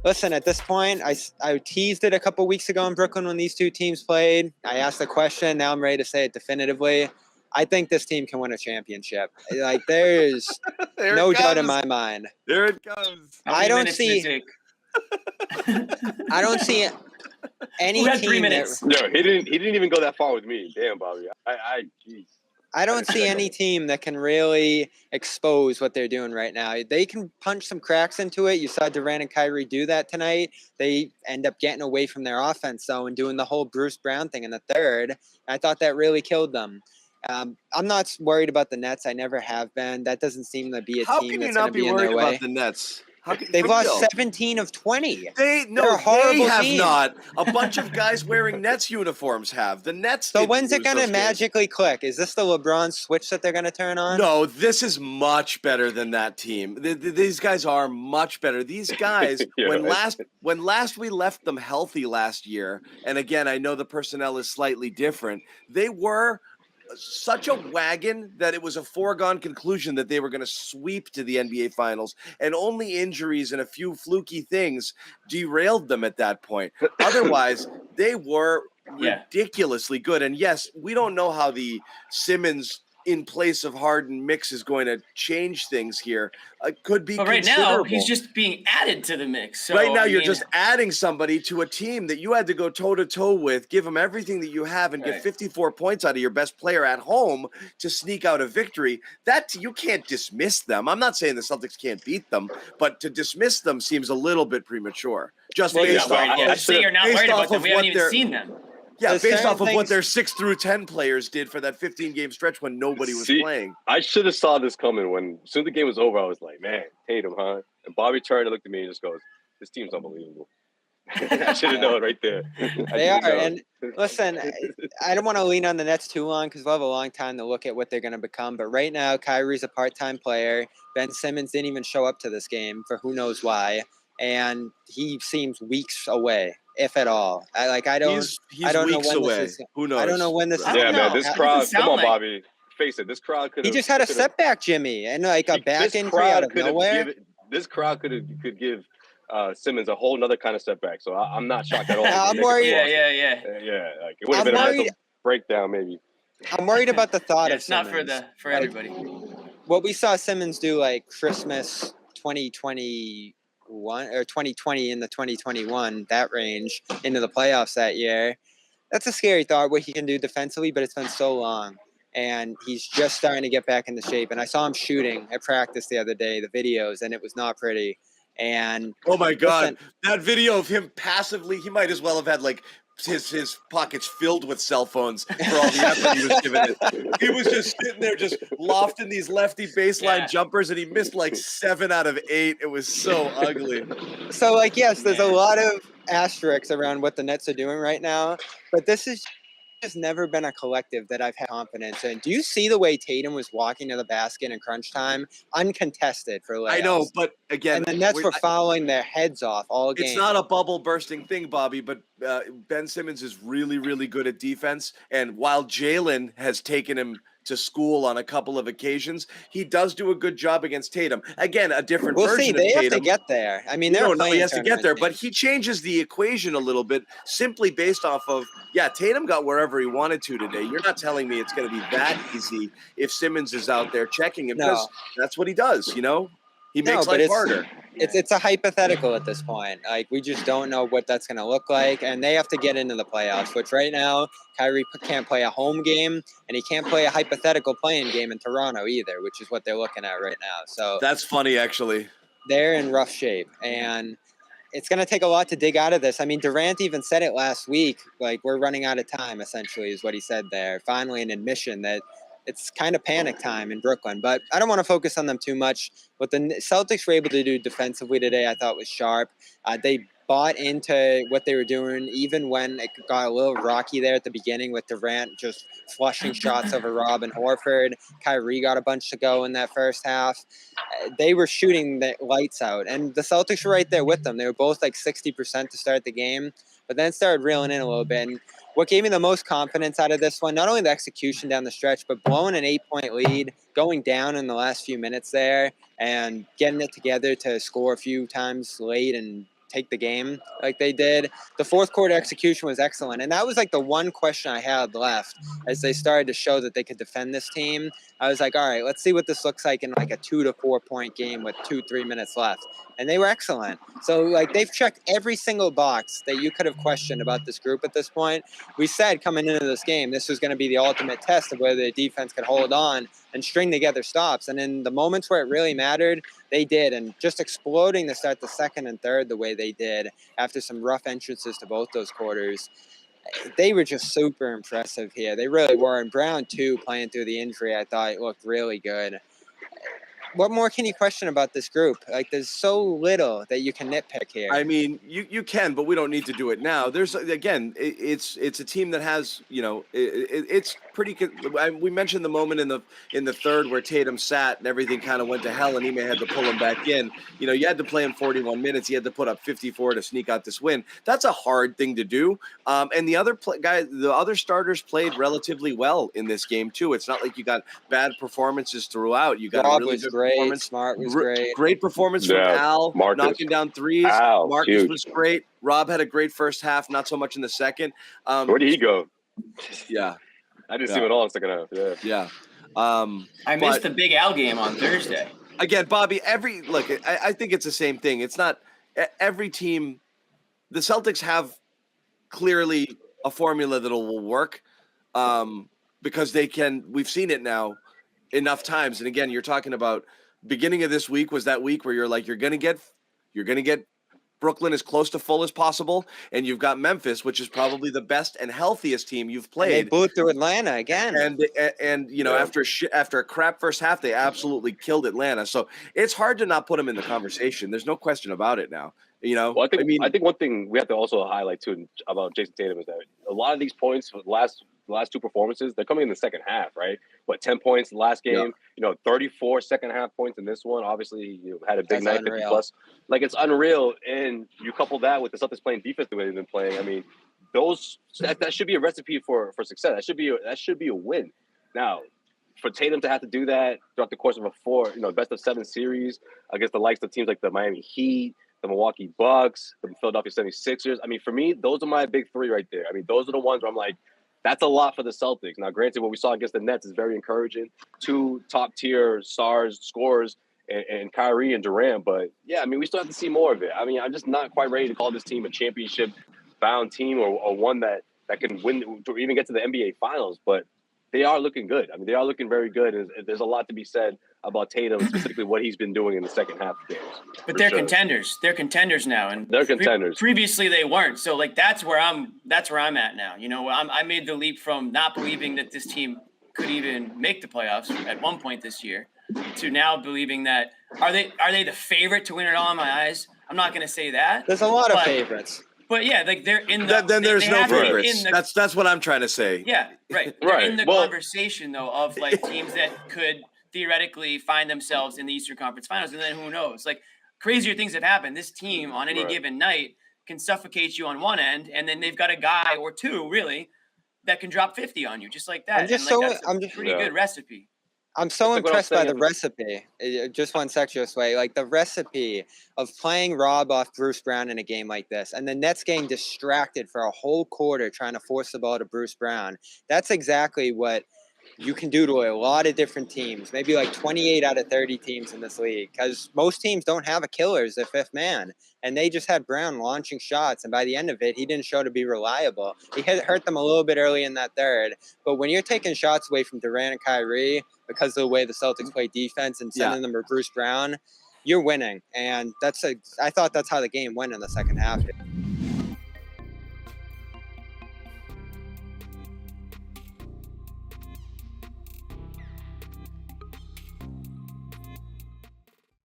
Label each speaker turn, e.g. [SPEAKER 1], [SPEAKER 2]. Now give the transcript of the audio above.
[SPEAKER 1] Listen, at this point, I teased it a couple weeks ago in Brooklyn when these two teams played. I asked the question. Now I'm ready to say it definitively. I think this team can win a championship. Like, there's no doubt in my mind.
[SPEAKER 2] There it comes.
[SPEAKER 3] How many minutes did it take?
[SPEAKER 1] I don't see any
[SPEAKER 3] Who had
[SPEAKER 1] team
[SPEAKER 3] 3 minutes?
[SPEAKER 4] No, he didn't even go that far with me. Damn, Bobby. Jeez.
[SPEAKER 1] I don't see any team that can really expose what they're doing right now. They can punch some cracks into it. You saw Durant and Kyrie do that tonight. They end up getting away from their offense, though, and doing the whole Bruce Brown thing in the third. I thought that really killed them. I'm not worried about the Nets. I never have been. That doesn't seem to be a team that's going to be in their way.
[SPEAKER 2] How can you not be worried about the Nets?
[SPEAKER 1] They've lost 17 of 20.
[SPEAKER 2] They have
[SPEAKER 1] team.
[SPEAKER 2] not. A bunch of guys wearing Nets uniforms have. The Nets.
[SPEAKER 1] So when's it going to magically click? Is this the LeBron switch that they're going to turn on?
[SPEAKER 2] No, this is much better than that team. These guys are much better. These guys, when last we left them healthy last year, and again, I know the personnel is slightly different, they were such a wagon that it was a foregone conclusion that they were going to sweep to the NBA Finals, and only injuries and a few fluky things derailed them at that point. Otherwise, they were ridiculously good. And yes, we don't know how the Simmons in place of Harden mix is going to change things here. Could be.
[SPEAKER 3] But right now, he's just being added to the mix. So,
[SPEAKER 2] right now, you're just adding somebody to a team that you had to go toe-to-toe with, give them everything that you have, and get 54 points out of your best player at home to sneak out a victory. That you can't dismiss them. I'm not saying the Celtics can't beat them, but to dismiss them seems a little bit premature. Just based off.
[SPEAKER 3] You're not worried about them. We haven't even seen them.
[SPEAKER 2] Yeah, based off of what their 6 through 10 players did for that 15-game stretch when nobody was playing.
[SPEAKER 4] I should have saw this coming when as soon as the game was over. I was like, man, Tatum, huh? And Bobby turned and looked at me and just goes, "This team's unbelievable." I should have known right there.
[SPEAKER 1] They are, and listen, I don't want to lean on the Nets too long because we'll have a long time to look at what they're going to become. But right now, Kyrie's a part-time player. Ben Simmons didn't even show up to this game for who knows why, and he seems weeks away, if at all. I don't know when
[SPEAKER 2] away.
[SPEAKER 1] This is.
[SPEAKER 2] Who knows?
[SPEAKER 1] I don't know when this.
[SPEAKER 4] Yeah, man, this crowd. Come on, Bobby. Face it, this crowd could.
[SPEAKER 1] He just had a setback, Jimmy, and like a back injury out of nowhere.
[SPEAKER 4] This crowd could give Simmons a whole nother kind of setback. So I'm not shocked at all.
[SPEAKER 1] I'm worried.
[SPEAKER 4] Yeah. Like it would have been a mental breakdown, maybe.
[SPEAKER 1] I'm worried about the thought of
[SPEAKER 3] it's not
[SPEAKER 1] Simmons.
[SPEAKER 3] for everybody.
[SPEAKER 1] What we saw Simmons do like Christmas 2021 or 2020 in the 2021, that range into the playoffs that year. That's a scary thought, what he can do defensively, but it's been so long. And he's just starting to get back into shape. And I saw him shooting at practice the other day, the videos, and it was not pretty. And
[SPEAKER 2] oh my God, that video of him passively, he might as well have had like his pockets filled with cell phones for all the effort he was giving it. He was just sitting there just lofting these lefty baseline jumpers, and he missed like 7 out of 8. It was so ugly.
[SPEAKER 1] So like, yes, there's a lot of asterisks around what the Nets are doing right now, but this is just never been a collective that I've had confidence in. Do you see the way Tatum was walking to the basket in crunch time, uncontested for layups?
[SPEAKER 2] I know, but again,
[SPEAKER 1] and the Nets were fouling their heads off all game.
[SPEAKER 2] It's not a bubble bursting thing, Bobby, but Ben Simmons is really, really good at defense. And while Jalen has taken him to school on a couple of occasions, he does do a good job against Tatum. Again, a different version of Tatum.
[SPEAKER 1] They have to get there. I mean,
[SPEAKER 2] he has to get there, but he changes the equation a little bit simply based off of, Tatum got wherever he wanted to today. You're not telling me it's going to be that easy if Simmons is out there checking him, because that's what he does, you know? He makes life harder.
[SPEAKER 1] It's a hypothetical at this point. Like, we just don't know what that's going to look like, and they have to get into the playoffs, which right now Kyrie can't play a home game, and he can't play a hypothetical playing game in Toronto either, which is what they're looking at right now. So
[SPEAKER 2] that's funny, actually.
[SPEAKER 1] They're in rough shape, and it's going to take a lot to dig out of this. I mean, Durant even said it last week, like, we're running out of time, essentially, is what he said there. Finally, an admission that it's kind of panic time in Brooklyn, but I don't want to focus on them too much. What the Celtics were able to do defensively today, I thought was sharp. They bought into what they were doing, even when it got a little rocky there at the beginning with Durant just flushing shots over Rob and Horford. Kyrie got a bunch to go in that first half. They were shooting the lights out, and the Celtics were right there with them. They were both like 60% to start the game, but then started reeling in a little bit. And what gave me the most confidence out of this one, not only the execution down the stretch, but blowing an 8-point lead, going down in the last few minutes there, and getting it together to score a few times late and take the game like they did. The fourth quarter execution was excellent. And that was like the one question I had left as they started to show that they could defend this team. I was like, all right, let's see what this looks like in like a 2 to 4 point game with 2-3 minutes left. And they were excellent. So like they've checked every single box that you could have questioned about this group at this point. We said coming into this game, this was going to be the ultimate test of whether the defense could hold on and string together stops. And in the moments where it really mattered, they did. And just exploding to start the second and third the way they did after some rough entrances to both those quarters, they were just super impressive here. They really were. And Brown, too, playing through the injury, I thought looked really good. What more can you question about this group? Like, there's so little that you can nitpick here.
[SPEAKER 2] I mean, you can, but we don't need to do it now. There's again, it's a team that has, it's pretty. We mentioned the moment in the third where Tatum sat and everything kind of went to hell, and Ime had to pull him back in. You had to play him 41 minutes. He had to put up 54 to sneak out this win. That's a hard thing to do. And the other starters played relatively well in this game too. It's not like you got bad performances throughout. You got
[SPEAKER 1] Rob
[SPEAKER 2] a really good
[SPEAKER 1] great.
[SPEAKER 2] performance.
[SPEAKER 1] Smart was great.
[SPEAKER 2] Great performance from Al,
[SPEAKER 4] Marcus.
[SPEAKER 2] knocking down threes. Marcus
[SPEAKER 4] huge.
[SPEAKER 2] was great. Rob had a great first half, not so much in the second.
[SPEAKER 4] Where did he go?
[SPEAKER 2] Yeah.
[SPEAKER 4] I didn't see him at all in the second half.
[SPEAKER 2] Yeah.
[SPEAKER 3] I missed the big Al game on Thursday.
[SPEAKER 2] Again, Bobby, I think it's the same thing. It's not every team. The Celtics have clearly a formula that will work because they can. We've seen it now enough times. And again, you're talking about beginning of this week was that week where you're like, you're going to get Brooklyn as close to full as possible. And you've got Memphis, which is probably the best and healthiest team you've played.
[SPEAKER 1] And they blew through Atlanta again.
[SPEAKER 2] And after a crap first half, they absolutely killed Atlanta. So it's hard to not put them in the conversation. There's no question about it now.
[SPEAKER 4] Well, I think one thing we have to also highlight too about Jayson Tatum is that a lot of these points for the last two performances, they're coming in the second half, right? 10 points in the last game, 34 second half points in this one. Obviously, you had a big night, 50 plus. Like, it's unreal. And you couple that with the Celtics playing defense the way they've been playing. I mean, that should be a recipe for success. That should be a win. Now, for Tatum to have to do that throughout the course of a best of 7 series against the likes of teams like the Miami Heat, the Milwaukee Bucks, the Philadelphia 76ers. I mean, for me, those are my big 3 right there. I mean, those are the ones where I'm like, that's a lot for the Celtics. Now, granted, what we saw against the Nets is very encouraging. 2 top-tier stars, scorers, and Kyrie and Durant. But, yeah, I mean, we still have to see more of it. I mean, I'm just not quite ready to call this team a championship-bound team or one that can win to even get to the NBA Finals. But they are looking good. I mean, they are looking very good. And there's a lot to be said about Tatum, specifically what he's been doing in the second half of games.
[SPEAKER 3] But they're contenders. They're contenders now, and
[SPEAKER 4] they're contenders.
[SPEAKER 3] Previously, they weren't. So, like, that's where I'm at now. I made the leap from not believing that this team could even make the playoffs at one point this year to now believing that are they the favorite to win it all in my eyes? I'm not going to say that.
[SPEAKER 1] There's a lot of favorites.
[SPEAKER 3] But yeah, like they're in the.
[SPEAKER 2] Then there's no favorites. That's what I'm trying to say.
[SPEAKER 3] Yeah, right. They're in the conversation though of like teams that could theoretically find themselves in the Eastern Conference Finals, and then who knows? Like crazier things have happened. This team on any given night can suffocate you on one end, and then they've got a guy or two really that can drop 50 on you just like that. That's a pretty good recipe.
[SPEAKER 1] I'm so impressed by the recipe. Just one sec, Josue. Like the recipe of playing Rob off Bruce Brown in a game like this, and the Nets getting distracted for a whole quarter trying to force the ball to Bruce Brown. That's exactly what you can do to a lot of different teams, maybe like 28 out of 30 teams in this league, because most teams don't have a killer as their fifth man, and they just had Brown launching shots, and by the end of it, he didn't show to be reliable. He had hurt them a little bit early in that third, but when you're taking shots away from Durant and Kyrie because of the way the Celtics play defense and sending them to Bruce Brown, you're winning, and I thought that's how the game went in the second half.